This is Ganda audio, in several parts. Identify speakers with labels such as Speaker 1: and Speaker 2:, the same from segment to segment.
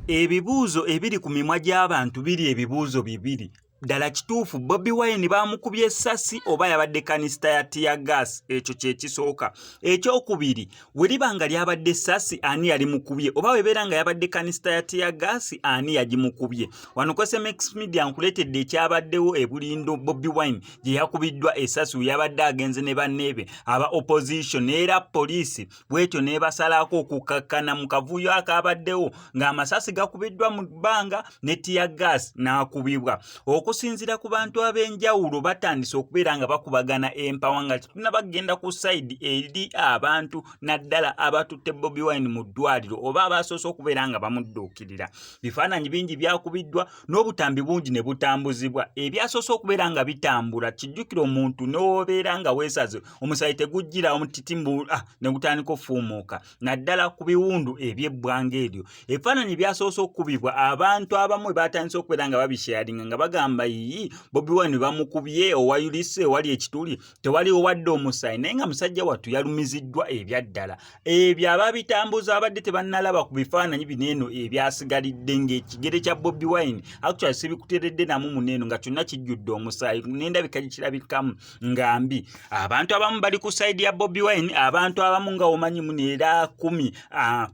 Speaker 1: Ebibuuzo ebiri ku mimwa gy'abantu biri ebibuuzo bibiri. Ddala kituufu Bobi Wine baamukubye essasi oba yabadde kanisita ya tear gas? Ekyo kye kisooka. Ekyokubiri, we liba nga lyabadde essasi ani yali mukubye, oba webeera nga yabadde kanisita ya tear gas ani yagimukubye? Wano ku SMX Media nkuleetedde ekyabaddewo e Bulindo Bobi Wine gye yakubiddwa essasi yabadde agenze ne banneebe aba opposition era poliisi bwetyo n'ebasalaako okukakkana mu kavuyo akaabaddewo ng'amasasi gakubiddwa mu bbanga ne tear gas n'akubibwa. Okusinziira ku bantu ab'enjawulo batandise okubeera nga bakubagana empawa nga tunabagenda ku side eri abantu naddala abatutte Bobi Wine mu ddwaliro oba abasoose okubeera nga bamudduukirira. Bifaananyi bingi byakubiddwa n'obutambi bungi ne butambuzibwa. Ebyasoose okubeera nga bitambula kijjukira omuntu n'obeera nga weesaze omusayi tegujjira omutitimbu ne gutandika okufuumuuka naddala ku biwundu eby'ebbwanga eryo. Ebifaananyi byasoose okukubibwa abantu abamu batandise okubeera nga babisharinga nga bagamba yiyi Bobi Wine bamukubye owayulise wali ekituli tewali owadde omusayi naye nga musajja wattu yalumiziddwa ebyaddala. Ebyo ababitambuza abadde tebannalaba ku bifaananyi bineeno ebyasigalidde ng'ekigere kya Bobi Wine actually sibikuteredde namu muneeno nga kyonna kijjudde omusayi n'endabika kirabikamu nga mbi. Abantu abamu bali ku side ya Bobi Wine, abantu abamu nga omanyi muneera 10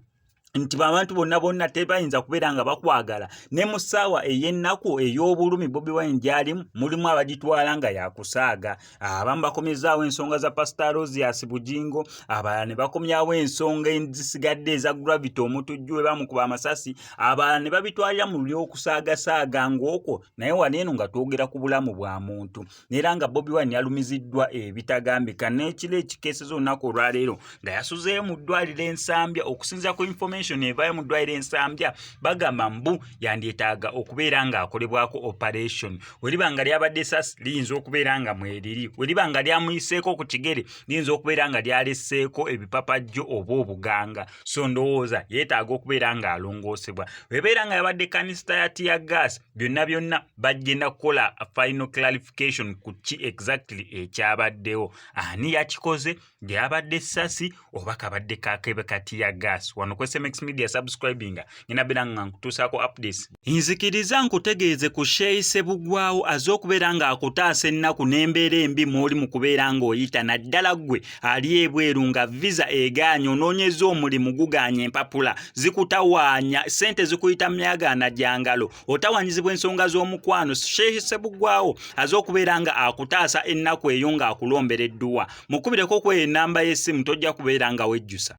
Speaker 1: nti abantu bonna tebayinza kubeera nga bakwagala. Ne mu ssaawa ey'ennaku ey'obulumi Bobi Wine gy'alimu mulimu abagitwala nga yakusaaga. Abamu bakomezaawo ensonga za Pastor Rosias Bugingo, abalala ne bakomyawo ensonga ezisigadde eza Gravity omutujju we bamukuba amasasi, abalala ne babitwalira mu lyokusaagasaaga ng'okwo naye waneeno nga twogera ku bulamu bwa muntu. Neera nga Bobi Wine yalumiziddwa ebitagambika n'ekiro ekikeeseza olunaku olwaleero nga yasuzeeyo mu ddwaliro Ensambya. Okusinziira ku information evaayo mu ddwaliro Ensambya bagamba mbu yandyetaaga okubeera nga akolebwako operation. We liba nga lyabadde essasi liyinza okubeera nga mweriri, we liba nga lyamuyiseeko ku kigere liyinza okubeera nga lyalesseeko ebipapajjo oba obuganga. So ndowooza yeetaaga okubeera nga alongoosebwa. Webeera nga yabadde kanisita ya tear gas byonna bagenda kukola final clarification ku ki exactly ekyabaddewo. Ani yakikoze? Lyabadde essasi oba kabadde kakebe ka tear gas? Wano ku SMX Media subscribinga ngina bera nga nkutuusaako updates. Nzikiriza nkutegeeze ku Sheyi Ssebugwawo az'okubeera nga akutaasa ennaku n'embeera embi mw'oli mu kubeera ng'oyita naddala ggwe ali ebweru nga visa egaanye onoonyeza omulimu gugaanye empapula zikutawaanya ssente zikuyita myagaana gyangalo otawanyizibwa ensonga z'omukwano. Sheyi Ssebugwawo az'okubeera nga akutaasa ennaku eyo ng'akulombera edduwa. Mukubireko ku ennamba y'essimu tojja kubeera nga wejjusa.